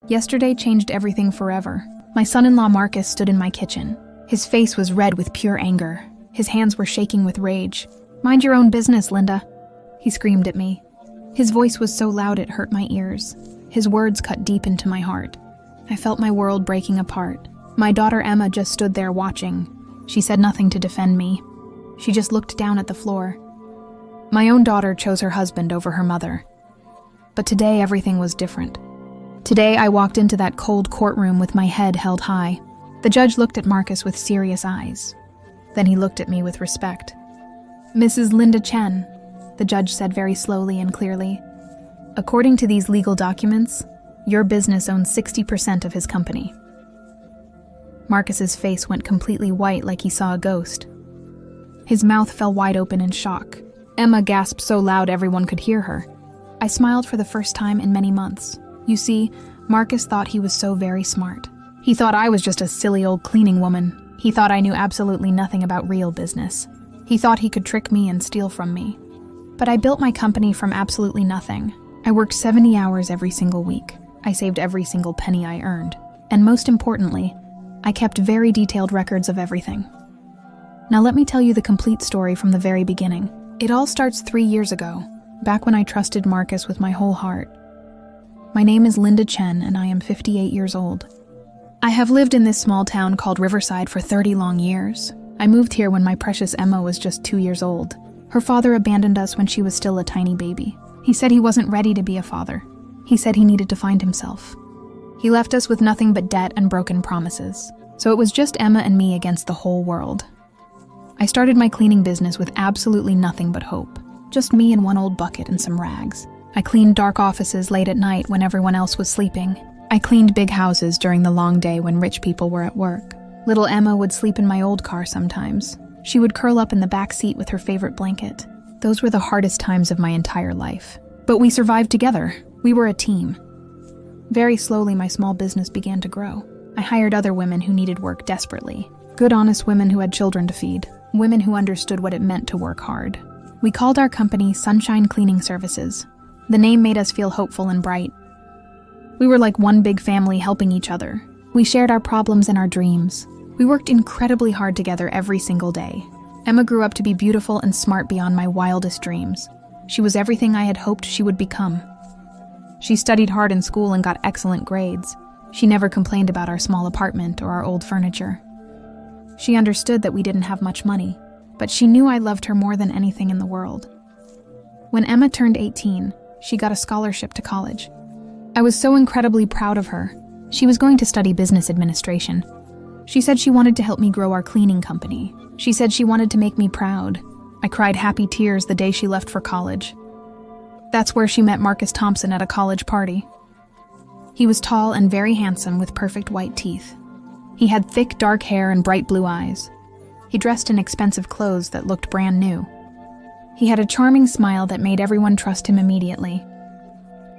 Yesterday changed everything forever. My son-in-law Marcus stood in my kitchen. His face was red with pure anger. His hands were shaking with rage. "Mind your own business, Linda," he screamed at me. His voice was so loud it hurt my ears. His words cut deep into my heart. I felt my world breaking apart. My daughter Emma just stood there watching. She said nothing to defend me. She just looked down at the floor. My own daughter chose her husband over her mother. But today everything was different. Today I walked into that cold courtroom with my head held high. The judge looked at Marcus with serious eyes. Then he looked at me with respect. "Mrs. Linda Chen," the judge said very slowly and clearly, "according to these legal documents, your business owns 60% of his company." Marcus's face went completely white like he saw a ghost. His mouth fell wide open in shock. Emma gasped so loud everyone could hear her. I smiled for the first time in many months. You see, Marcus thought he was so very smart. He thought I was just a silly old cleaning woman. He thought I knew absolutely nothing about real business. He thought he could trick me and steal from me. But I built my company from absolutely nothing. I worked 70 hours every single week. I saved every single penny I earned. And most importantly, I kept very detailed records of everything. Now let me tell you the complete story from the very beginning. It all starts 3 years ago, back when I trusted Marcus with my whole heart. My name is Linda Chen, and I am 58 years old. I have lived in this small town called Riverside for 30 long years. I moved here when my precious Emma was just 2 years old. Her father abandoned us when she was still a tiny baby. He said he wasn't ready to be a father. He said he needed to find himself. He left us with nothing but debt and broken promises. So it was just Emma and me against the whole world. I started my cleaning business with absolutely nothing but hope. Just me and one old bucket and some rags. I cleaned dark offices late at night when everyone else was sleeping. I cleaned big houses during the long day when rich people were at work. Little Emma would sleep in my old car sometimes. She would curl up in the back seat with her favorite blanket. Those were the hardest times of my entire life. But we survived together. We were a team. Very slowly, my small business began to grow. I hired other women who needed work desperately. Good, honest women who had children to feed. Women who understood what it meant to work hard. We called our company Sunshine Cleaning Services. The name made us feel hopeful and bright. We were like one big family helping each other. We shared our problems and our dreams. We worked incredibly hard together every single day. Emma grew up to be beautiful and smart beyond my wildest dreams. She was everything I had hoped she would become. She studied hard in school and got excellent grades. She never complained about our small apartment or our old furniture. She understood that we didn't have much money, but she knew I loved her more than anything in the world. When Emma turned 18, she got a scholarship to college. I was so incredibly proud of her. She was going to study business administration. She said she wanted to help me grow our cleaning company. She said she wanted to make me proud. I cried happy tears the day she left for college. That's where she met Marcus Thompson at a college party. He was tall and very handsome with perfect white teeth. He had thick dark hair and bright blue eyes. He dressed in expensive clothes that looked brand new. He had a charming smile that made everyone trust him immediately.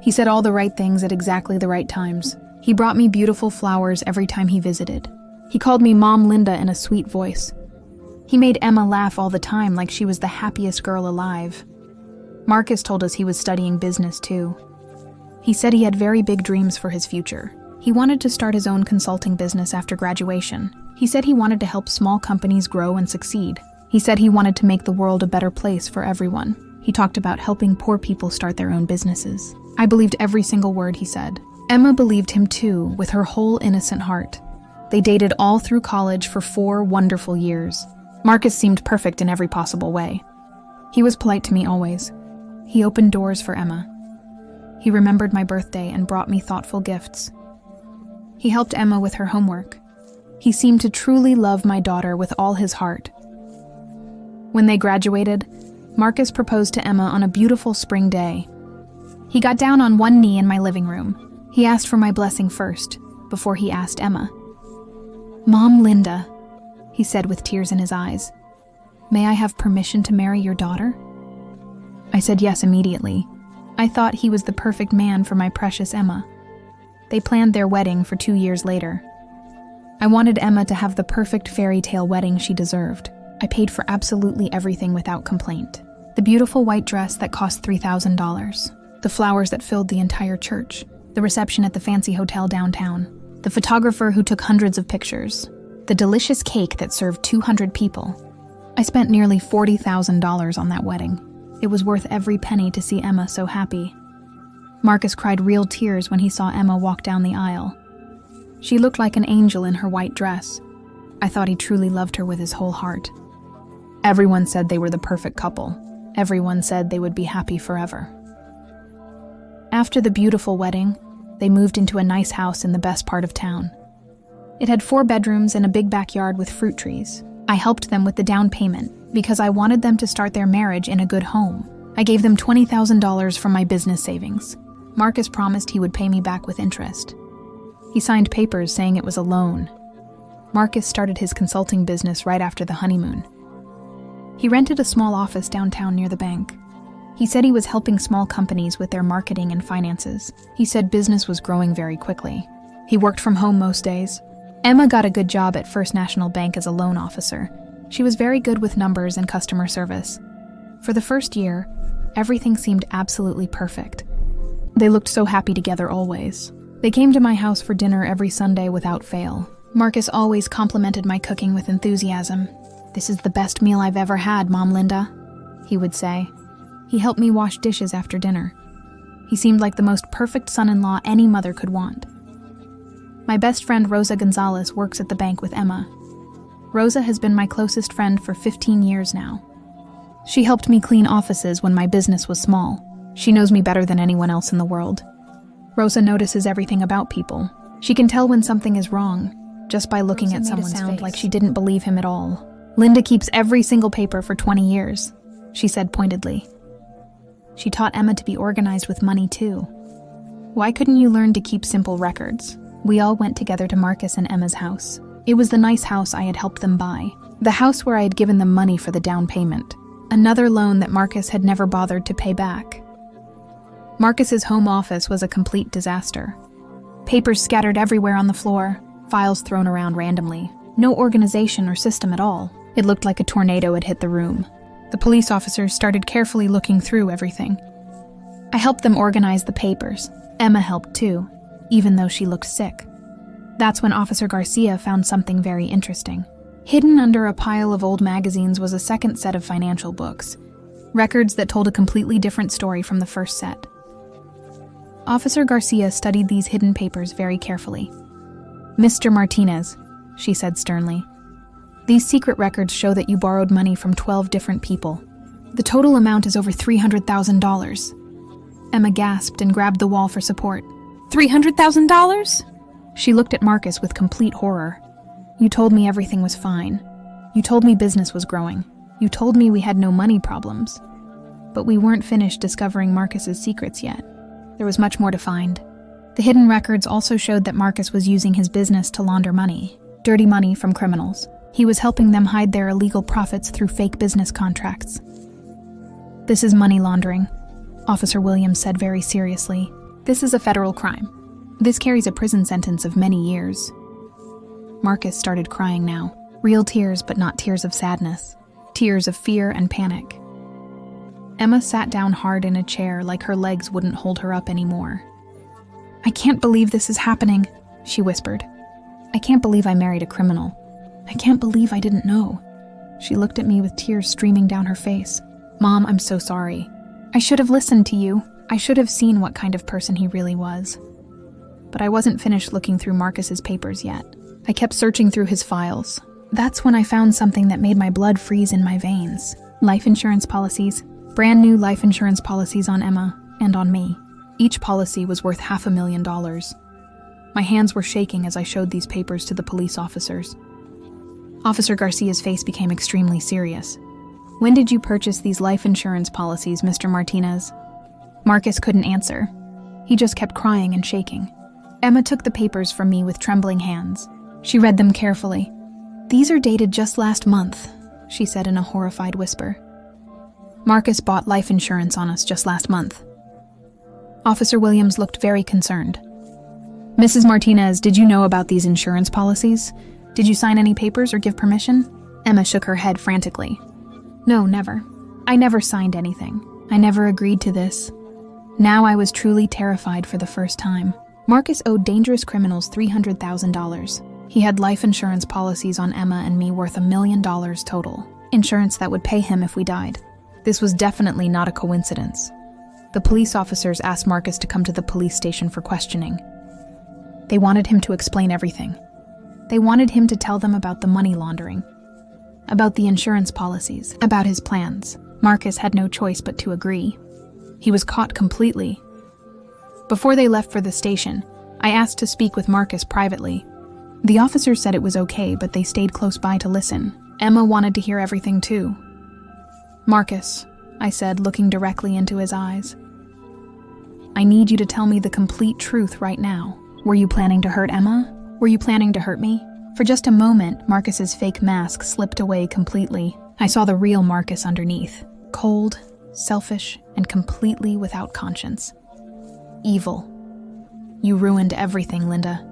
He said all the right things at exactly the right times. He brought me beautiful flowers every time he visited. He called me Mom Linda in a sweet voice. He made Emma laugh all the time like she was the happiest girl alive. Marcus told us he was studying business too. He said he had very big dreams for his future. He wanted to start his own consulting business after graduation. He said he wanted to help small companies grow and succeed. He said he wanted to make the world a better place for everyone. He talked about helping poor people start their own businesses. I believed every single word he said. Emma believed him too, with her whole innocent heart. They dated all through college for 4 wonderful years. Marcus seemed perfect in every possible way. He was polite to me always. He opened doors for Emma. He remembered my birthday and brought me thoughtful gifts. He helped Emma with her homework. He seemed to truly love my daughter with all his heart. When they graduated, Marcus proposed to Emma on a beautiful spring day. He got down on one knee in my living room. He asked for my blessing first, before he asked Emma. "Mom Linda," he said with tears in his eyes, "may I have permission to marry your daughter?" I said yes immediately. I thought he was the perfect man for my precious Emma. They planned their wedding for 2 years later. I wanted Emma to have the perfect fairy tale wedding she deserved. I paid for absolutely everything without complaint. The beautiful white dress that cost $3,000. The flowers that filled the entire church. the reception at the fancy hotel downtown, the photographer who took hundreds of pictures, the delicious cake that served 200 people. I spent nearly $40,000 on that wedding. It was worth every penny to see Emma so happy. Marcus cried real tears when he saw Emma walk down the aisle. She looked like an angel in her white dress. I thought he truly loved her with his whole heart. Everyone said they were the perfect couple. Everyone said they would be happy forever. After the beautiful wedding, they moved into a nice house in the best part of town. It had 4 bedrooms and a big backyard with fruit trees. I helped them with the down payment because I wanted them to start their marriage in a good home. I gave them $20,000 from my business savings. Marcus promised he would pay me back with interest. He signed papers saying it was a loan. Marcus started his consulting business right after the honeymoon. He rented a small office downtown near the bank. He said he was helping small companies with their marketing and finances. He said business was growing very quickly. He worked from home most days. Emma got a good job at First National Bank as a loan officer. She was very good with numbers and customer service. For the first year, everything seemed absolutely perfect. They looked so happy together always. They came to my house for dinner every Sunday without fail. Marcus always complimented my cooking with enthusiasm. "This is the best meal I've ever had, Mom Linda," he would say. He helped me wash dishes after dinner. He seemed like the most perfect son-in-law any mother could want. My best friend Rosa Gonzalez works at the bank with Emma. Rosa has been my closest friend for 15 years now. She helped me clean offices when my business was small. She knows me better than anyone else in the world. Rosa notices everything about people. She can tell when something is wrong, just by looking at someone's face. Like she didn't believe him at all. "Linda keeps every single paper for 20 years, she said pointedly. She taught Emma to be organized with money too. Why couldn't you learn to keep simple records? We all went together to Marcus and Emma's house. It was the nice house I had helped them buy. The house where I had given them money for the down payment. Another loan that Marcus had never bothered to pay back. Marcus's home office was a complete disaster. Papers scattered everywhere on the floor, files thrown around randomly. No organization or system at all. It looked like a tornado had hit the room. The police officers started carefully looking through everything. I helped them organize the papers. Emma helped too, even though she looked sick. That's when Officer Garcia found something very interesting. Hidden under a pile of old magazines was a second set of financial books, records that told a completely different story from the first set. Officer Garcia studied these hidden papers very carefully. "Mr. Martinez," she said sternly, "these secret records show that you borrowed money from 12 different people. The total amount is over $300,000. Emma gasped and grabbed the wall for support. $300,000? She looked at Marcus with complete horror. "You told me everything was fine. You told me business was growing. You told me we had no money problems. But we weren't finished discovering Marcus's secrets yet. There was much more to find." The hidden records also showed that Marcus was using his business to launder money, dirty money from criminals. He was helping them hide their illegal profits through fake business contracts. "This is money laundering," Officer Williams said very seriously. "This is a federal crime. This carries a prison sentence of many years." Marcus started crying now. Real tears, but not tears of sadness. Tears of fear and panic. Emma sat down hard in a chair like her legs wouldn't hold her up anymore. "I can't believe this is happening," she whispered. "I can't believe I married a criminal. I can't believe I didn't know." She looked at me with tears streaming down her face. "Mom, I'm so sorry. I should have listened to you. I should have seen what kind of person he really was." But I wasn't finished looking through Marcus's papers yet. I kept searching through his files. That's when I found something that made my blood freeze in my veins. Life insurance policies. Brand new life insurance policies on Emma and on me. Each policy was worth $500,000. My hands were shaking as I showed these papers to the police officers. Officer Garcia's face became extremely serious. "When did you purchase these life insurance policies, Mr. Martinez?" Marcus couldn't answer. He just kept crying and shaking. Emma took the papers from me with trembling hands. She read them carefully. "These are dated just last month," she said in a horrified whisper. "Marcus bought life insurance on us just last month." Officer Williams looked very concerned. "Mrs. Martinez, did you know about these insurance policies? Did you sign any papers or give permission?" Emma shook her head frantically. "No, never. I never signed anything. I never agreed to this." Now I was truly terrified for the first time. Marcus owed dangerous criminals $300,000. He had life insurance policies on Emma and me worth $1 million total. Insurance that would pay him if we died. This was definitely not a coincidence. The police officers asked Marcus to come to the police station for questioning. They wanted him to explain everything. They wanted him to tell them about the money laundering, about the insurance policies, about his plans. Marcus had no choice but to agree. He was caught completely. Before they left for the station, I asked to speak with Marcus privately. The officers said it was okay, but they stayed close by to listen. Emma wanted to hear everything too. "Marcus," I said, looking directly into his eyes, "I need you to tell me the complete truth right now. Were you planning to hurt Emma? Were you planning to hurt me?" For just a moment, Marcus's fake mask slipped away completely. I saw the real Marcus underneath. Cold, selfish, and completely without conscience. Evil. "You ruined everything, Linda,"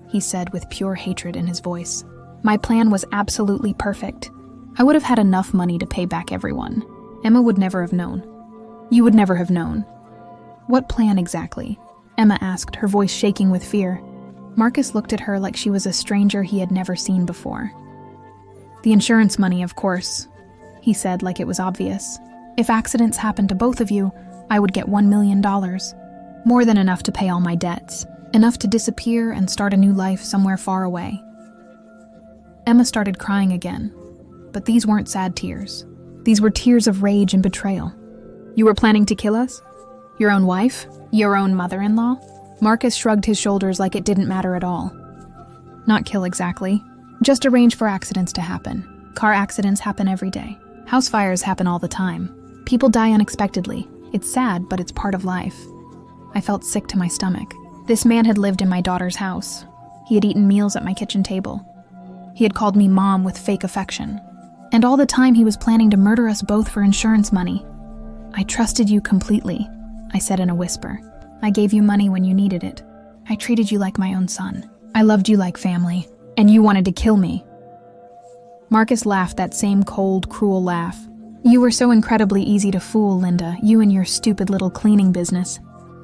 he said with pure hatred in his voice. My plan was absolutely perfect. I would have had enough money to pay back everyone. Emma would never have known. You would never have known. "What plan exactly?" Emma asked, her voice shaking with fear. Marcus looked at her like she was a stranger he had never seen before. "The insurance money, of course," he said like it was obvious. "If accidents happened to both of you, I would get $1 million. More than enough to pay all my debts. Enough to disappear and start a new life somewhere far away." Emma started crying again, but these weren't sad tears. These were tears of rage and betrayal. "You were planning to kill us? Your own wife? Your own mother-in-law?" Marcus shrugged his shoulders like it didn't matter at all. "Not kill exactly. Just arrange for accidents to happen. Car accidents happen every day. House fires happen all the time. People die unexpectedly. It's sad, but it's part of life." I felt sick to my stomach. This man had lived in my daughter's house. He had eaten meals at my kitchen table. He had called me mom with fake affection. And all the time he was planning to murder us both for insurance money. "I trusted you completely," I said in a whisper. "I gave you money when you needed it. I treated you like my own son. I loved you like family. And you wanted to kill me." Marcus laughed that same cold, cruel laugh. "You were so incredibly easy to fool, Linda, you and your stupid little cleaning business.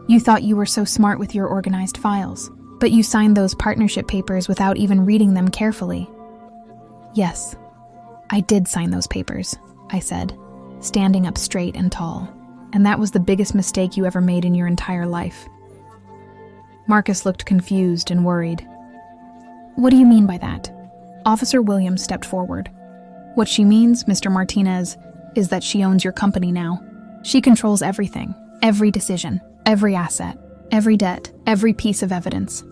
You thought you were so smart with your organized files. But you signed those partnership papers without even reading them carefully." "Yes, I did sign those papers," I said, standing up straight and tall. "And that was the biggest mistake you ever made in your entire life." Marcus looked confused and worried. "What do you mean by that?" Officer Williams stepped forward. "What she means, Mr. Martinez, is that she owns your company now. She controls everything, every decision, every asset, every debt, every piece of evidence."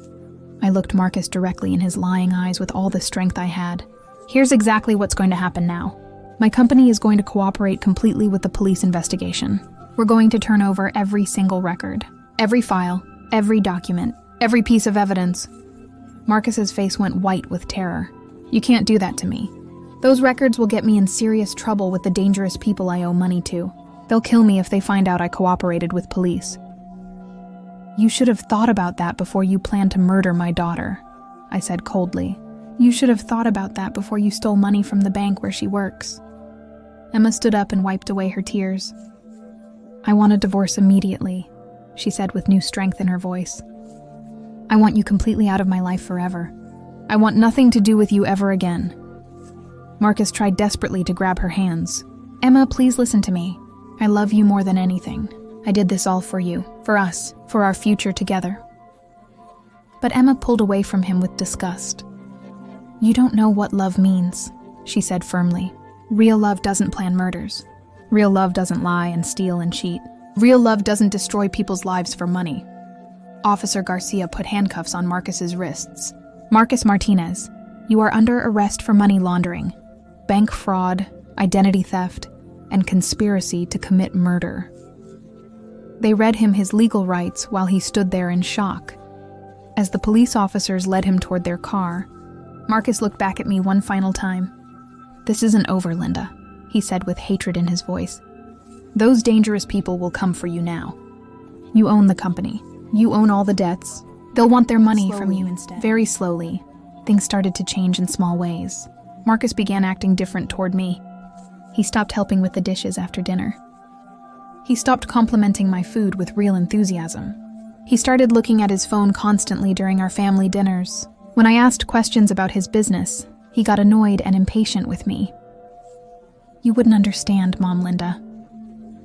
I looked Marcus directly in his lying eyes with all the strength I had. "Here's exactly what's going to happen now. My company is going to cooperate completely with the police investigation. We're going to turn over every single record, every file, every document, every piece of evidence." Marcus's face went white with terror. "You can't do that to me. Those records will get me in serious trouble with the dangerous people I owe money to. They'll kill me if they find out I cooperated with police." "You should have thought about that before you planned to murder my daughter," I said coldly. "You should have thought about that before you stole money from the bank where she works." Emma stood up and wiped away her tears. "I want a divorce immediately," she said with new strength in her voice. "I want you completely out of my life forever. I want nothing to do with you ever again." Marcus tried desperately to grab her hands. "Emma, please listen to me. I love you more than anything. I did this all for you, for us, for our future together." But Emma pulled away from him with disgust. "You don't know what love means," she said firmly. "Real love doesn't plan murders. Real love doesn't lie and steal and cheat. Real love doesn't destroy people's lives for money." Officer Garcia put handcuffs on Marcus's wrists. "Marcus Martinez, you are under arrest for money laundering, bank fraud, identity theft, and conspiracy to commit murder." They read him his legal rights while he stood there in shock. As the police officers led him toward their car, Marcus looked back at me one final time. "This isn't over, Linda," he said with hatred in his voice. "Those dangerous people will come for you now. You own the company. You own all the debts. They'll want their money from you instead." Very slowly, things started to change in small ways. Marcus began acting different toward me. He stopped helping with the dishes after dinner. He stopped complimenting my food with real enthusiasm. He started looking at his phone constantly during our family dinners. When I asked questions about his business, he got annoyed and impatient with me. "You wouldn't understand, Mom Linda,"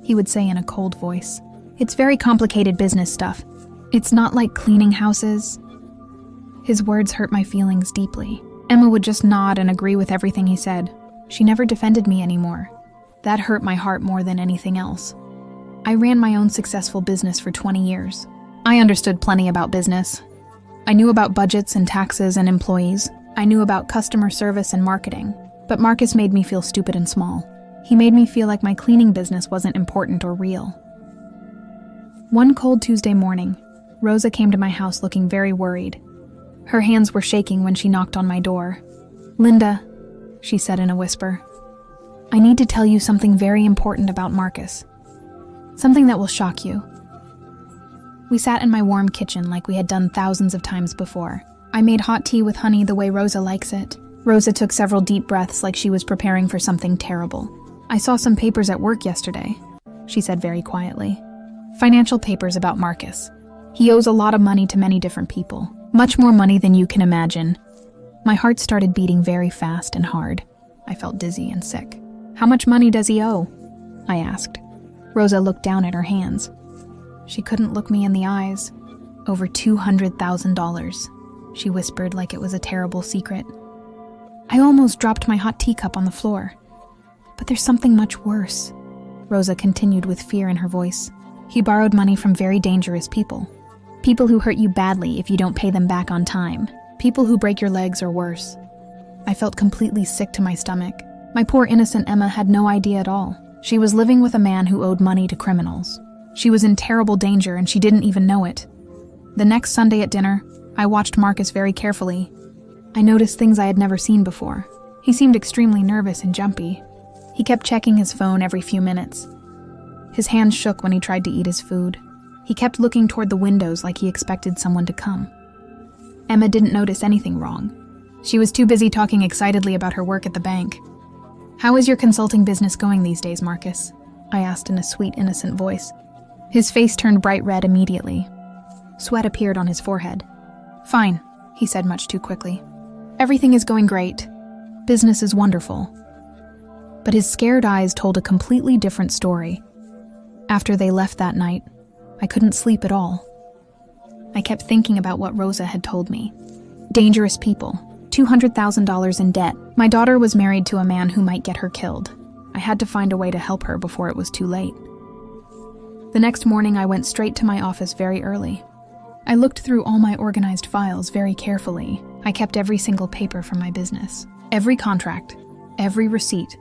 he would say in a cold voice. "It's very complicated business stuff. It's not like cleaning houses." His words hurt my feelings deeply. Emma would just nod and agree with everything he said. She never defended me anymore. That hurt my heart more than anything else. I ran my own successful business for 20 years. I understood plenty about business. I knew about budgets and taxes and employees. I knew about customer service and marketing. But Marcus made me feel stupid and small. He made me feel like my cleaning business wasn't important or real. One cold Tuesday morning, Rosa came to my house looking very worried. Her hands were shaking when she knocked on my door. "Linda," she said in a whisper, "I need to tell you something very important about Marcus. Something that will shock you." We sat in my warm kitchen like we had done thousands of times before. I made hot tea with honey the way Rosa likes it. Rosa took several deep breaths like she was preparing for something terrible. "I saw some papers at work yesterday," she said very quietly. "Financial papers about Marcus. He owes a lot of money to many different people. Much more money than you can imagine." My heart started beating very fast and hard. I felt dizzy and sick. "How much money does he owe?" I asked. Rosa looked down at her hands. She couldn't look me in the eyes. "Over $200,000, she whispered like it was a terrible secret. I almost dropped my hot teacup on the floor. "But there's something much worse," Rosa continued with fear in her voice. "He borrowed money from very dangerous people. People who hurt you badly if you don't pay them back on time. People who break your legs or worse." I felt completely sick to my stomach. My poor innocent Emma had no idea at all. She was living with a man who owed money to criminals. She was in terrible danger and she didn't even know it. The next Sunday at dinner, I watched Marcus very carefully. I noticed things I had never seen before. He seemed extremely nervous and jumpy. He kept checking his phone every few minutes. His hands shook when he tried to eat his food. He kept looking toward the windows like he expected someone to come. Emma didn't notice anything wrong. She was too busy talking excitedly about her work at the bank. "How is your consulting business going these days, Marcus?" I asked in a sweet, innocent voice. His face turned bright red immediately. Sweat appeared on his forehead. "Fine," he said much too quickly. "Everything is going great. Business is wonderful." But his scared eyes told a completely different story. After they left that night, I couldn't sleep at all. I kept thinking about what Rosa had told me. Dangerous people, $200,000 in debt. My daughter was married to a man who might get her killed. I had to find a way to help her before it was too late. The next morning, I went straight to my office very early. I looked through all my organized files very carefully. I kept every single paper from my business. Every contract, every receipt,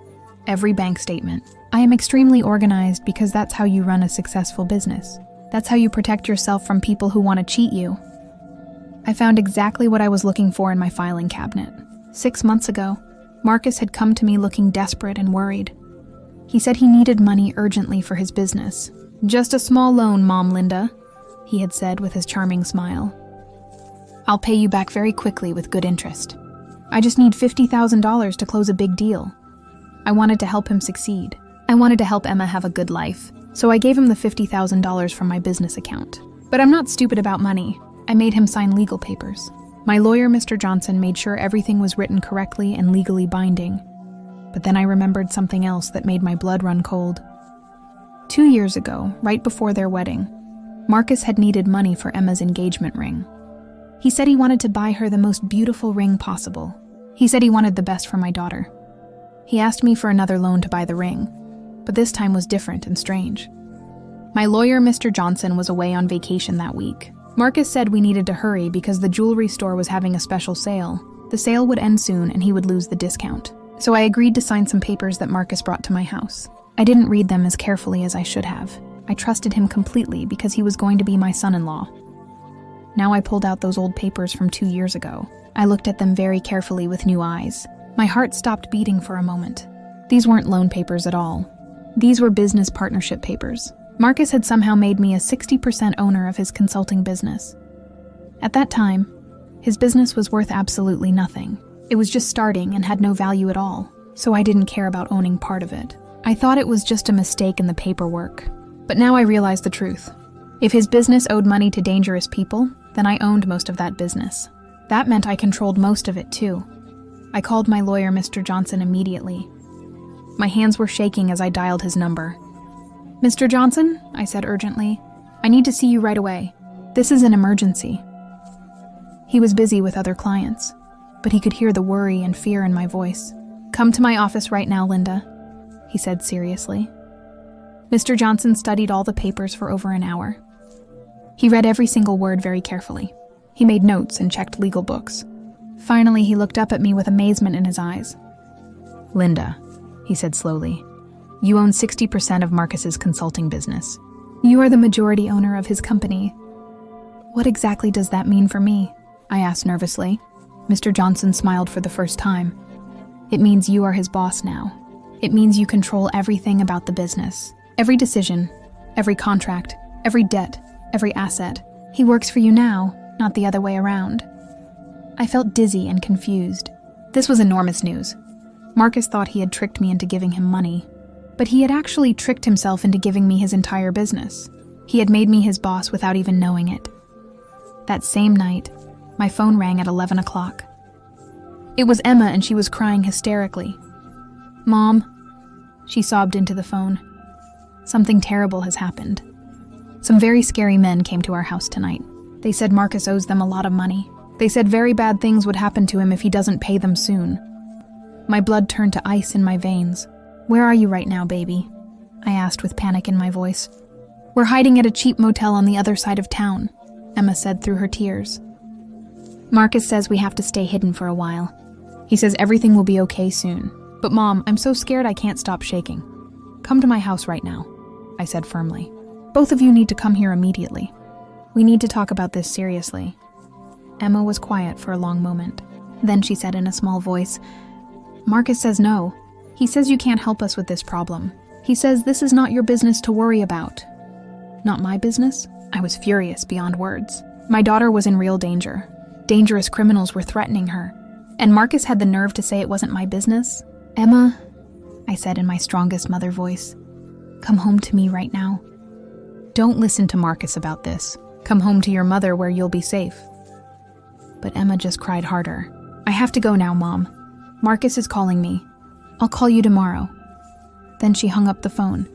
every bank statement. I am extremely organized because that's how you run a successful business. That's how you protect yourself from people who want to cheat you. I found exactly what I was looking for in my filing cabinet. 6 months ago, Marcus had come to me looking desperate and worried. He said he needed money urgently for his business. "Just a small loan, Mom Linda," he had said with his charming smile. "I'll pay you back very quickly with good interest. I just need $50,000 to close a big deal." I wanted to help him succeed. I wanted to help Emma have a good life, so I gave him the $50,000 from my business account. But I'm not stupid about money. I made him sign legal papers. My lawyer, Mr. Johnson, made sure everything was written correctly and legally binding. But then I remembered something else that made my blood run cold. 2 years ago, right before their wedding, Marcus had needed money for Emma's engagement ring. He said he wanted to buy her the most beautiful ring possible. He said he wanted the best for my daughter. He asked me for another loan to buy the ring, but this time was different and strange. My lawyer, Mr. Johnson, was away on vacation that week. Marcus said we needed to hurry because the jewelry store was having a special sale. The sale would end soon and he would lose the discount. So I agreed to sign some papers that Marcus brought to my house. I didn't read them as carefully as I should have. I trusted him completely because he was going to be my son-in-law. Now I pulled out those old papers from 2 years ago. I looked at them very carefully with new eyes. My heart stopped beating for a moment. These weren't loan papers at all. These were business partnership papers. Marcus had somehow made me a 60% owner of his consulting business. At that time, his business was worth absolutely nothing. It was just starting and had no value at all, so I didn't care about owning part of it. I thought it was just a mistake in the paperwork. But now I realize the truth. If his business owed money to dangerous people, then I owned most of that business. That meant I controlled most of it, too. I called my lawyer, Mr. Johnson, immediately. My hands were shaking as I dialed his number. "Mr. Johnson," I said urgently, "I need to see you right away. This is an emergency." He was busy with other clients, but he could hear the worry and fear in my voice. "Come to my office right now, Linda," he said seriously. Mr. Johnson studied all the papers for over an hour. He read every single word very carefully. He made notes and checked legal books. Finally, he looked up at me with amazement in his eyes. "Linda," he said slowly, "you own 60% of Marcus's consulting business. You are the majority owner of his company." "What exactly does that mean for me?" I asked nervously. Mr. Johnson smiled for the first time. "It means you are his boss now. It means you control everything about the business. Every decision, every contract, every debt, every asset. He works for you now, not the other way around." I felt dizzy and confused. This was enormous news. Marcus thought he had tricked me into giving him money, but he had actually tricked himself into giving me his entire business. He had made me his boss without even knowing it. That same night, my phone rang at 11 o'clock. It was Emma, and she was crying hysterically. "Mom," she sobbed into the phone, "something terrible has happened. Some very scary men came to our house tonight. They said Marcus owes them a lot of money. They said very bad things would happen to him if he doesn't pay them soon." My blood turned to ice in my veins. "Where are you right now, baby?" I asked with panic in my voice. "We're hiding at a cheap motel on the other side of town," Emma said through her tears. "Marcus says we have to stay hidden for a while. He says everything will be okay soon. But Mom, I'm so scared I can't stop shaking. Come to my house right now," I said firmly. "Both of you need to come here immediately. We need to talk about this seriously." Emma was quiet for a long moment. Then she said in a small voice, "Marcus says no. He says you can't help us with this problem. He says this is not your business to worry about." "Not my business?" I was furious beyond words. My daughter was in real danger. Dangerous criminals were threatening her. And Marcus had the nerve to say it wasn't my business? "Emma," I said in my strongest mother voice, "come home to me right now. Don't listen to Marcus about this. Come home to your mother where you'll be safe." But Emma just cried harder. "I have to go now, Mom. Marcus is calling me. I'll call you tomorrow." Then she hung up the phone.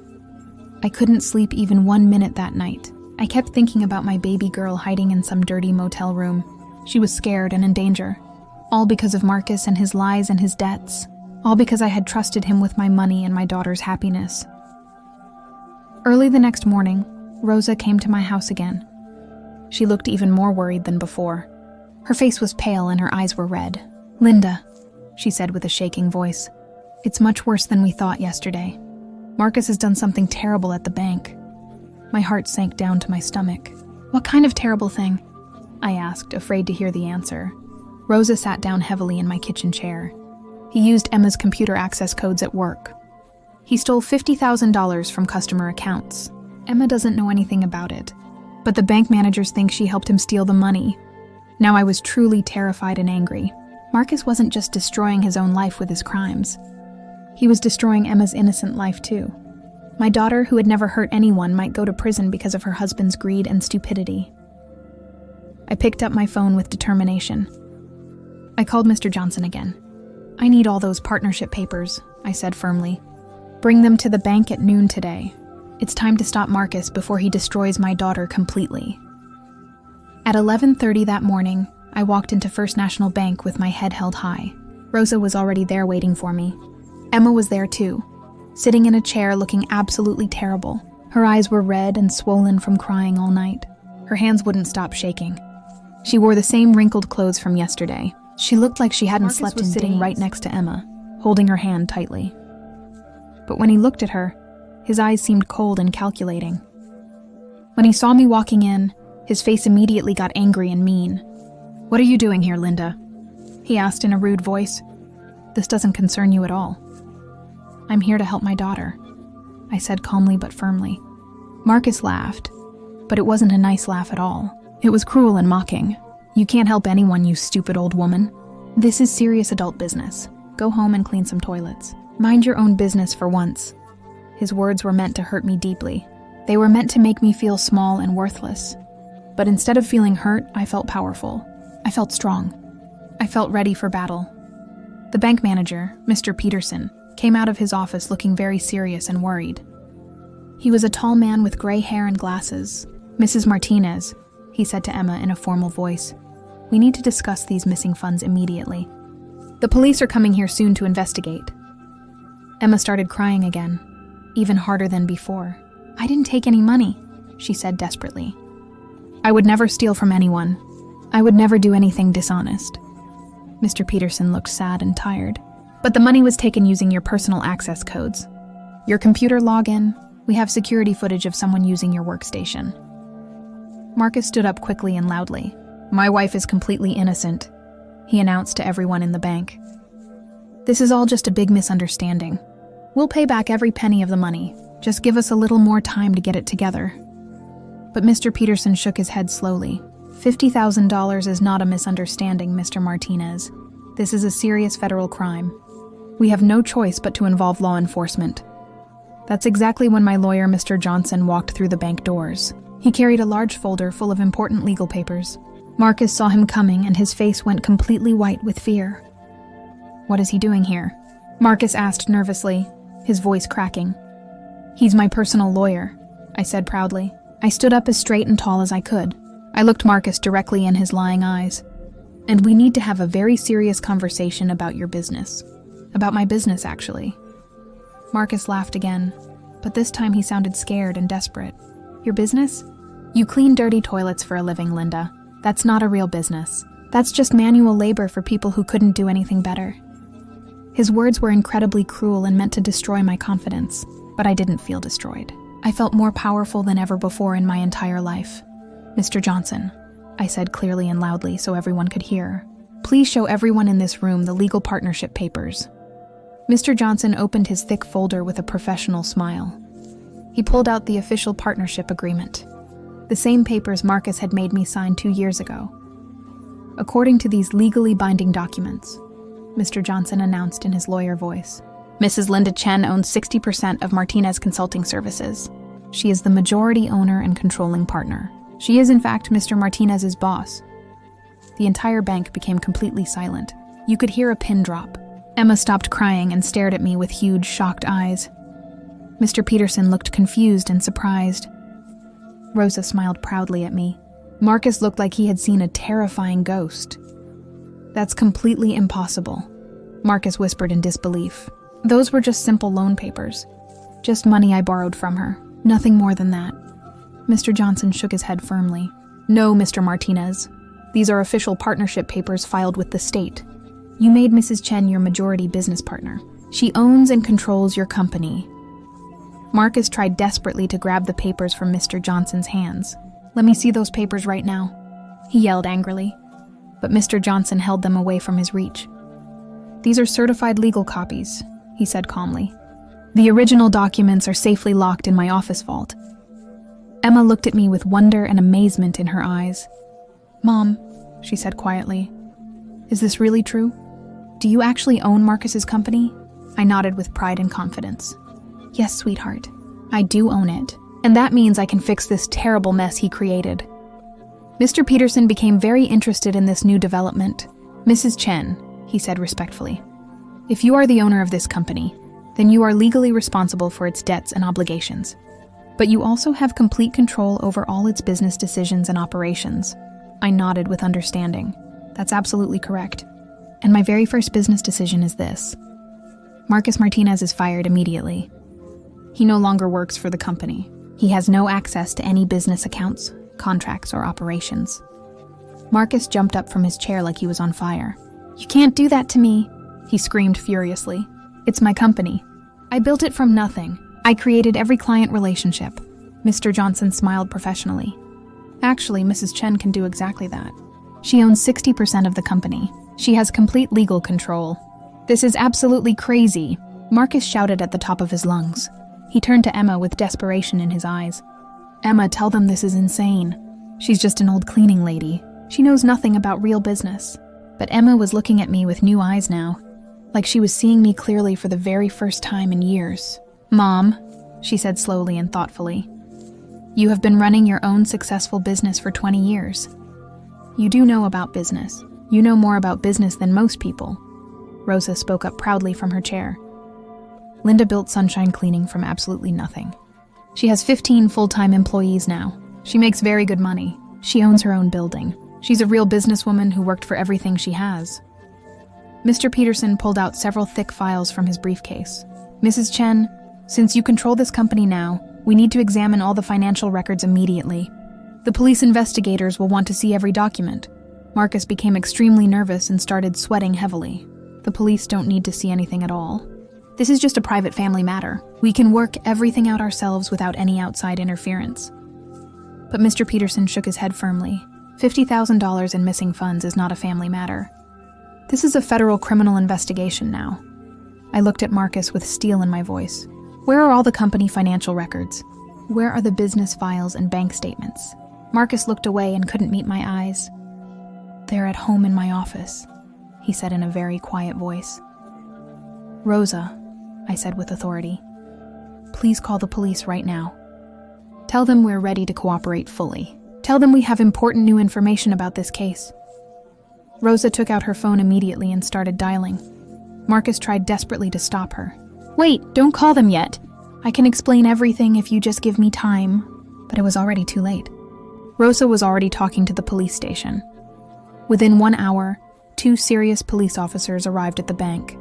I couldn't sleep even 1 minute that night. I kept thinking about my baby girl hiding in some dirty motel room. She was scared and in danger. All because of Marcus and his lies and his debts. All because I had trusted him with my money and my daughter's happiness. Early the next morning, Rosa came to my house again. She looked even more worried than before. Her face was pale and her eyes were red. "Linda," she said with a shaking voice, "it's much worse than we thought yesterday. Marcus has done something terrible at the bank." My heart sank down to my stomach. "What kind of terrible thing?" I asked, afraid to hear the answer. Rosa sat down heavily in my kitchen chair. "He used Emma's computer access codes at work. He stole $50,000 from customer accounts. Emma doesn't know anything about it, but the bank managers think she helped him steal the money." Now I was truly terrified and angry. Marcus wasn't just destroying his own life with his crimes. He was destroying Emma's innocent life too. My daughter, who had never hurt anyone, might go to prison because of her husband's greed and stupidity. I picked up my phone with determination. I called Mr. Johnson again. "I need all those partnership papers," I said firmly. "Bring them to the bank at noon today. It's time to stop Marcus before he destroys my daughter completely." At 11:30 that morning, I walked into First National Bank with my head held high. Rosa was already there waiting for me. Emma was there too, sitting in a chair looking absolutely terrible. Her eyes were red and swollen from crying all night. Her hands wouldn't stop shaking. She wore the same wrinkled clothes from yesterday. She looked like she hadn't slept in days. Sitting right next to Emma, holding her hand tightly. But when he looked at her, his eyes seemed cold and calculating. When he saw me walking in, his face immediately got angry and mean. "What are you doing here, Linda?" he asked in a rude voice. "This doesn't concern you at all." "I'm here to help my daughter," I said calmly but firmly. Marcus laughed, but it wasn't a nice laugh at all. It was cruel and mocking. "You can't help anyone, you stupid old woman. This is serious adult business. Go home and clean some toilets. Mind your own business for once." His words were meant to hurt me deeply. They were meant to make me feel small and worthless. But instead of feeling hurt, I felt powerful. I felt strong. I felt ready for battle. The bank manager, Mr. Peterson, came out of his office looking very serious and worried. He was a tall man with gray hair and glasses. "Mrs. Martinez," he said to Emma in a formal voice, "we need to discuss these missing funds immediately. The police are coming here soon to investigate." Emma started crying again, even harder than before. "I didn't take any money," she said desperately. "I would never steal from anyone. I would never do anything dishonest." Mr. Peterson looked sad and tired. "But the money was taken using your personal access codes. Your computer login, we have security footage of someone using your workstation." Marcus stood up quickly and loudly. "My wife is completely innocent," he announced to everyone in the bank. "This is all just a big misunderstanding. We'll pay back every penny of the money. Just give us a little more time to get it together." But Mr. Peterson shook his head slowly. $50,000 is not a misunderstanding, Mr. Martinez. This is a serious federal crime. We have no choice but to involve law enforcement. That's exactly when my lawyer, Mr. Johnson, walked through the bank doors. He carried a large folder full of important legal papers. Marcus saw him coming, and his face went completely white with fear. "What is he doing here?" Marcus asked nervously, his voice cracking. "He's my personal lawyer," I said proudly. I stood up as straight and tall as I could. I looked Marcus directly in his lying eyes. "And we need to have a very serious conversation about your business. About my business, actually." Marcus laughed again, but this time he sounded scared and desperate. "Your business? You clean dirty toilets for a living, Linda. That's not a real business. That's just manual labor for people who couldn't do anything better." His words were incredibly cruel and meant to destroy my confidence, but I didn't feel destroyed. I felt more powerful than ever before in my entire life. "Mr. Johnson," I said clearly and loudly so everyone could hear, "please show everyone in this room the legal partnership papers." Mr. Johnson opened his thick folder with a professional smile. He pulled out the official partnership agreement, the same papers Marcus had made me sign 2 years ago. "According to these legally binding documents," Mr. Johnson announced in his lawyer voice, "Mrs. Linda Chen owns 60% of Martinez Consulting Services. She is the majority owner and controlling partner. She is, in fact, Mr. Martinez's boss." The entire bank became completely silent. You could hear a pin drop. Emma stopped crying and stared at me with huge, shocked eyes. Mr. Peterson looked confused and surprised. Rosa smiled proudly at me. Marcus looked like he had seen a terrifying ghost. "That's completely impossible," Marcus whispered in disbelief. "Those were just simple loan papers. Just money I borrowed from her. Nothing more than that." Mr. Johnson shook his head firmly. "No, Mr. Martinez. These are official partnership papers filed with the state. You made Mrs. Chen your majority business partner. She owns and controls your company." Marcus tried desperately to grab the papers from Mr. Johnson's hands. "Let me see those papers right now," he yelled angrily. But Mr. Johnson held them away from his reach. "These are certified legal copies," he said calmly. "The original documents are safely locked in my office vault." Emma looked at me with wonder and amazement in her eyes. "Mom," she said quietly, "is this really true? Do you actually own Marcus's company?" I nodded with pride and confidence. "Yes, sweetheart, I do own it, and that means I can fix this terrible mess he created." Mr. Peterson became very interested in this new development. "Mrs. Chen," he said respectfully, "if you are the owner of this company, then you are legally responsible for its debts and obligations. But you also have complete control over all its business decisions and operations." I nodded with understanding. "That's absolutely correct. And my very first business decision is this. Marcus Martinez is fired immediately. He no longer works for the company. He has no access to any business accounts, contracts, or operations." Marcus jumped up from his chair like he was on fire. "You can't do that to me," he screamed furiously. "It's my company. I built it from nothing. I created every client relationship." Mr. Johnson smiled professionally. "Actually, Mrs. Chen can do exactly that. She owns 60% of the company. She has complete legal control." "This is absolutely crazy," Marcus shouted at the top of his lungs. He turned to Emma with desperation in his eyes. "Emma, tell them this is insane. She's just an old cleaning lady. She knows nothing about real business." But Emma was looking at me with new eyes now, like she was seeing me clearly for the very first time in years. "Mom," she said slowly and thoughtfully, You have been running your own successful business for 20 years. You do know about business. You know more about business than most people. Rosa spoke up proudly from her chair. Linda built Sunshine Cleaning from absolutely nothing. She has 15 full-time employees now. She makes very good money. She owns her own building. She's a real businesswoman who worked for everything she has. Mr. Peterson pulled out several thick files from his briefcase. Mrs. Chen, since you control this company now, we need to examine all the financial records immediately. The police investigators will want to see every document. Marcus became extremely nervous and started sweating heavily. The police don't need to see anything at all. This is just a private family matter. We can work everything out ourselves without any outside interference. But Mr. Peterson shook his head firmly. $50,000 in missing funds is not a family matter. This is a federal criminal investigation now. I looked at Marcus with steel in my voice. Where are all the company financial records? Where are the business files and bank statements? Marcus looked away and couldn't meet my eyes. They're at home in my office, he said in a very quiet voice. Rosa, I said with authority, please call the police right now. Tell them we're ready to cooperate fully. Tell them we have important new information about this case. Rosa took out her phone immediately and started dialing. Marcus tried desperately to stop her. Wait, don't call them yet. I can explain everything if you just give me time. But it was already too late. Rosa was already talking to the police station. Within 1 hour, 2 serious police officers arrived at the bank.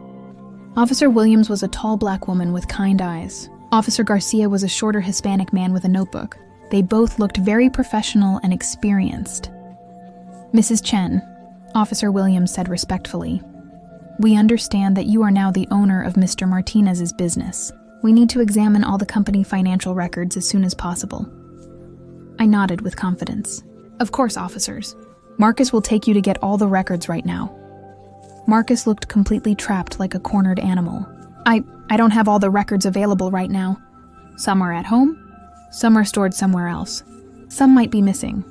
Officer Williams was a tall black woman with kind eyes. Officer Garcia was a shorter Hispanic man with a notebook. They both looked very professional and experienced. Mrs. Chen, Officer Williams said respectfully, we understand that you are now the owner of Mr. Martinez's business. We need to examine all the company financial records as soon as possible. I nodded with confidence. Of course, officers. Marcus will take you to get all the records right now. Marcus looked completely trapped like a cornered animal. I don't have all the records available right now. Some are at home. Some are stored somewhere else. Some might be missing.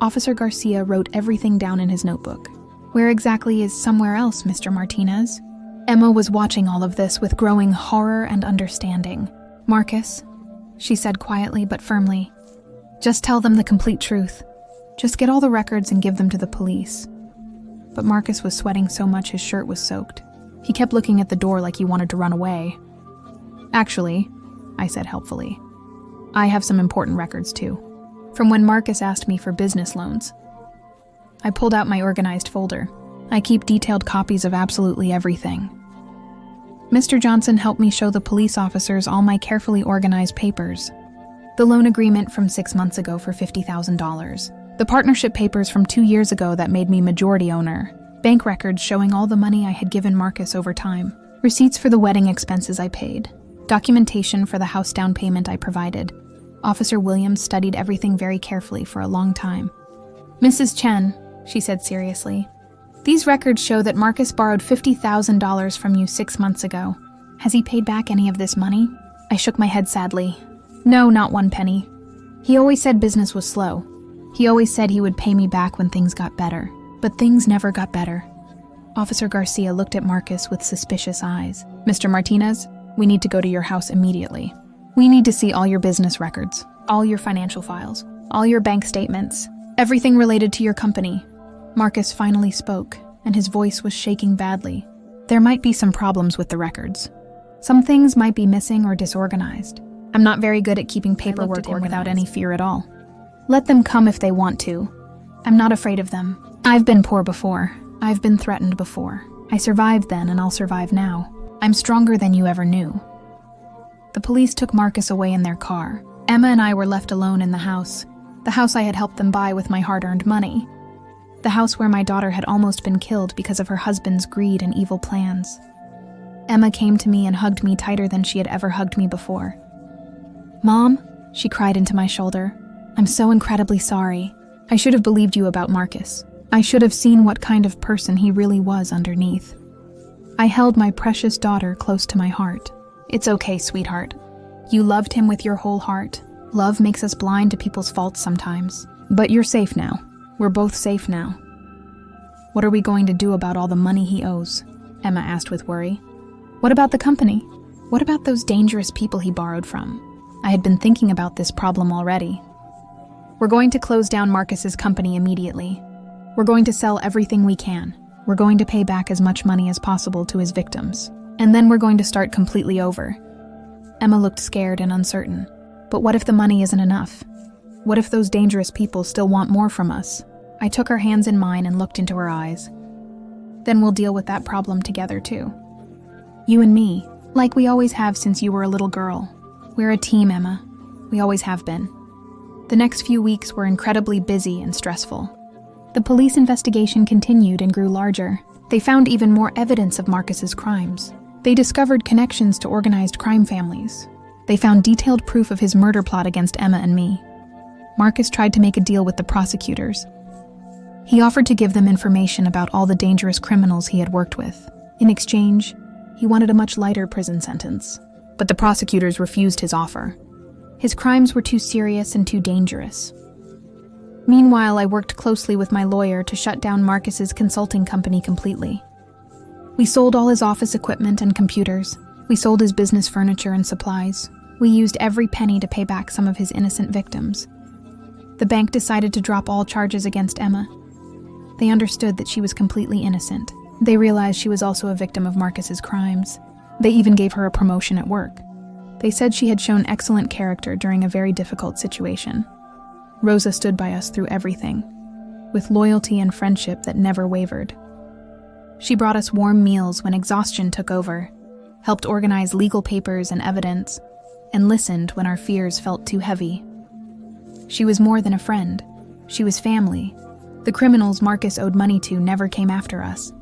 Officer Garcia wrote everything down in his notebook. Where exactly is somewhere else, Mr. Martinez? Emma was watching all of this with growing horror and understanding. Marcus, she said quietly but firmly, just tell them the complete truth. Just get all the records and give them to the police. But Marcus was sweating so much his shirt was soaked. He kept looking at the door like he wanted to run away. Actually, I said helpfully, I have some important records too. From when Marcus asked me for business loans. I pulled out my organized folder. I keep detailed copies of absolutely everything. Mr. Johnson helped me show the police officers all my carefully organized papers. The loan agreement from 6 months ago for $50,000. The partnership papers from 2 years ago that made me majority owner. Bank records showing all the money I had given Marcus over time. Receipts for the wedding expenses I paid. Documentation for the house down payment I provided. Officer Williams studied everything very carefully for a long time. Mrs. Chen, she said seriously, these records show that Marcus borrowed $50,000 from you 6 months ago. Has he paid back any of this money? I shook my head sadly. No, not 1 penny. He always said business was slow. He always said he would pay me back when things got better. But things never got better. Officer Garcia looked at Marcus with suspicious eyes. Mr. Martinez, we need to go to your house immediately. We need to see all your business records, all your financial files, all your bank statements, everything related to your company. Marcus finally spoke, and his voice was shaking badly. There might be some problems with the records. Some things might be missing or disorganized. I'm not very good at keeping paperwork without any fear at all. Let them come if they want to. I'm not afraid of them. I've been poor before. I've been threatened before. I survived then and I'll survive now. I'm stronger than you ever knew. The police took Marcus away in their car. Emma and I were left alone in the house I had helped them buy with my hard-earned money. The house where my daughter had almost been killed because of her husband's greed and evil plans. Emma came to me and hugged me tighter than she had ever hugged me before. Mom, she cried into my shoulder, I'm so incredibly sorry. I should have believed you about Marcus. I should have seen what kind of person he really was underneath. I held my precious daughter close to my heart. It's okay, sweetheart. You loved him with your whole heart. Love makes us blind to people's faults sometimes. But you're safe now. We're both safe now. What are we going to do about all the money he owes? Emma asked with worry. What about the company? What about those dangerous people he borrowed from? I had been thinking about this problem already. We're going to close down Marcus's company immediately. We're going to sell everything we can. We're going to pay back as much money as possible to his victims. And then we're going to start completely over. Emma looked scared and uncertain. But what if the money isn't enough? What if those dangerous people still want more from us? I took her hands in mine and looked into her eyes. Then we'll deal with that problem together too. You and me, like we always have since you were a little girl. We're a team, Emma. We always have been. The next few weeks were incredibly busy and stressful. The police investigation continued and grew larger. They found even more evidence of Marcus's crimes. They discovered connections to organized crime families. They found detailed proof of his murder plot against Emma and me. Marcus tried to make a deal with the prosecutors. He offered to give them information about all the dangerous criminals he had worked with. In exchange, he wanted a much lighter prison sentence. But the prosecutors refused his offer. His crimes were too serious and too dangerous. Meanwhile, I worked closely with my lawyer to shut down Marcus's consulting company completely. We sold all his office equipment and computers. We sold his business furniture and supplies. We used every penny to pay back some of his innocent victims. The bank decided to drop all charges against Emma. They understood that she was completely innocent. They realized she was also a victim of Marcus's crimes. They even gave her a promotion at work. They said she had shown excellent character during a very difficult situation. Rosa stood by us through everything, with loyalty and friendship that never wavered. She brought us warm meals when exhaustion took over, helped organize legal papers and evidence, and listened when our fears felt too heavy. She was more than a friend. She was family. The criminals Marcus owed money to never came after us.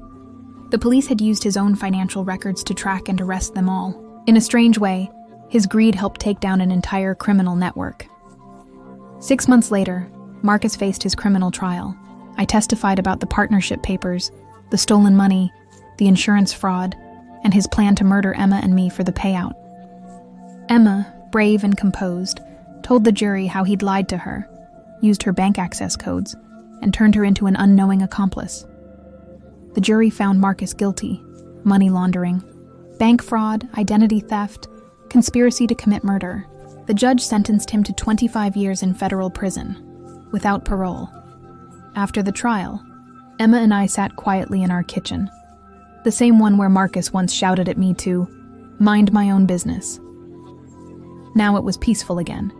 The police had used his own financial records to track and arrest them all. In a strange way, his greed helped take down an entire criminal network. 6 months later, Marcus faced his criminal trial. I testified about the partnership papers, the stolen money, the insurance fraud, and his plan to murder Emma and me for the payout. Emma, brave and composed, told the jury how he'd lied to her, used her bank access codes, and turned her into an unknowing accomplice. The jury found Marcus guilty: money laundering, bank fraud, identity theft, conspiracy to commit murder. The judge sentenced him to 25 years in federal prison, without parole. After the trial, Emma and I sat quietly in our kitchen, the same one where Marcus once shouted at me to mind my own business. Now it was peaceful again,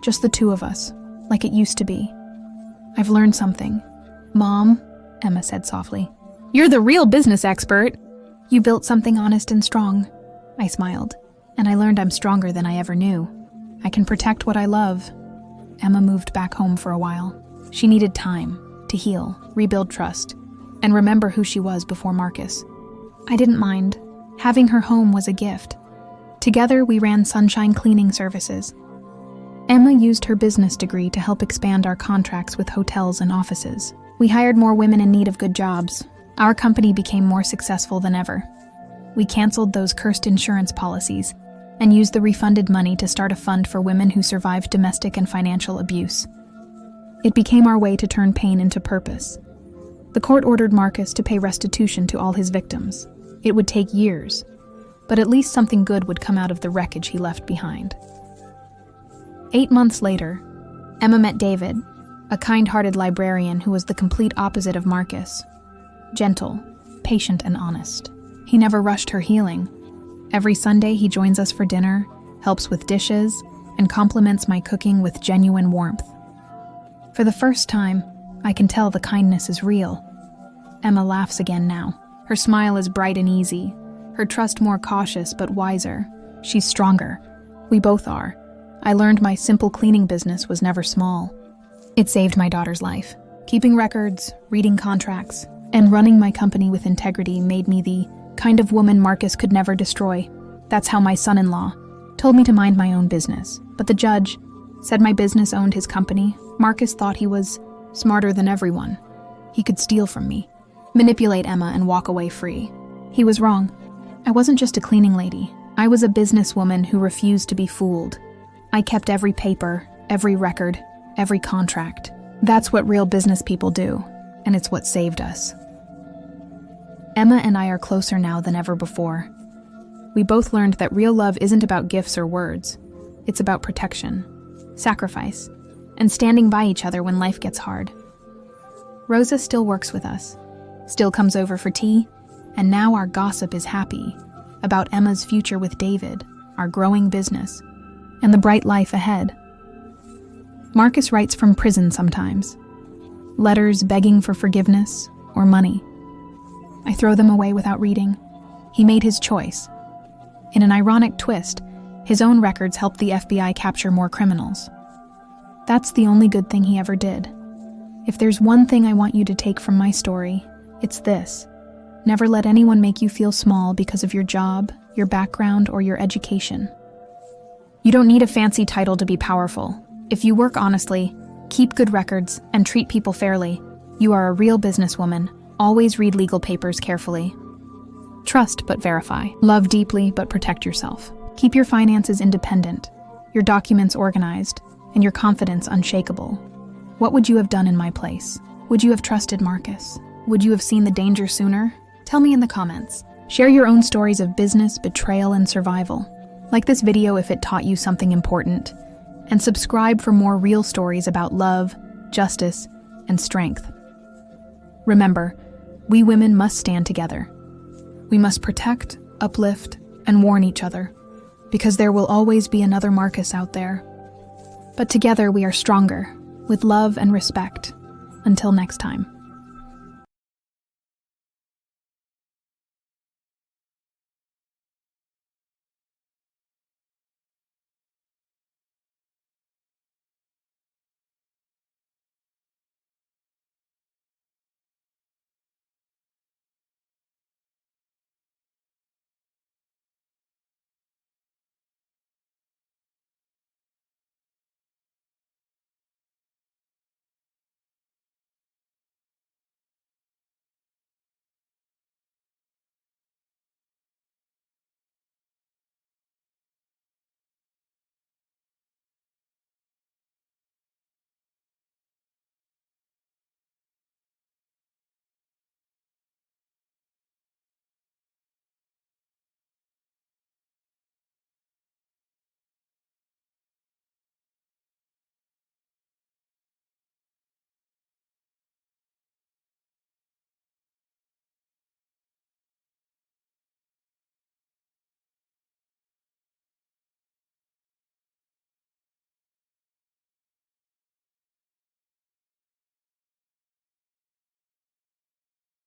just the two of us, like it used to be. I've learned something. Mom, Emma said softly. You're the real business expert. You built something honest and strong. I smiled, and I learned I'm stronger than I ever knew. I can protect what I love. Emma moved back home for a while. She needed time to heal, rebuild trust, and remember who she was before Marcus. I didn't mind. Having her home was a gift. Together, we ran Sunshine Cleaning Services. Emma used her business degree to help expand our contracts with hotels and offices. We hired more women in need of good jobs. Our company became more successful than ever. We canceled those cursed insurance policies and used the refunded money to start a fund for women who survived domestic and financial abuse. It became our way to turn pain into purpose. The court ordered Marcus to pay restitution to all his victims. It would take years, but at least something good would come out of the wreckage he left behind. 8 months later, Emma met David, a kind-hearted librarian who was the complete opposite of Marcus. Gentle, patient, and honest. He never rushed her healing. Every Sunday he joins us for dinner, helps with dishes, and compliments my cooking with genuine warmth. For the first time, I can tell the kindness is real. Emma laughs again now. Her smile is bright and easy, her trust more cautious but wiser. She's stronger. We both are. I learned my simple cleaning business was never small. It saved my daughter's life. Keeping records, reading contracts, and running my company with integrity made me the kind of woman Marcus could never destroy. That's how my son-in-law told me to mind my own business. But the judge said my business owned his company. Marcus thought he was smarter than everyone. He could steal from me, manipulate Emma, and walk away free. He was wrong. I wasn't just a cleaning lady. I was a businesswoman who refused to be fooled. I kept every paper, every record, every contract. That's what real business people do, and it's what saved us. Emma and I are closer now than ever before. We both learned that real love isn't about gifts or words. It's about protection, sacrifice, and standing by each other when life gets hard. Rosa still works with us, still comes over for tea, and now our gossip is happy about Emma's future with David, our growing business, and the bright life ahead. Marcus writes from prison sometimes, letters begging for forgiveness or money. I throw them away without reading. He made his choice. In an ironic twist, his own records helped the FBI capture more criminals. That's the only good thing he ever did. If there's one thing I want you to take from my story, it's this. Never let anyone make you feel small because of your job, your background, or your education. You don't need a fancy title to be powerful. If you work honestly, keep good records, and treat people fairly, you are a real businesswoman. Always read legal papers carefully. Trust but verify. Love deeply but protect yourself. Keep your finances independent, your documents organized, and your confidence unshakable. What would you have done in my place? Would you have trusted Marcus? Would you have seen the danger sooner? Tell me in the comments. Share your own stories of business, betrayal, and survival. Like this video if it taught you something important. And subscribe for more real stories about love, justice, and strength. Remember, we women must stand together. We must protect, uplift, and warn each other, because there will always be another Marcus out there. But together we are stronger, with love and respect. Until next time.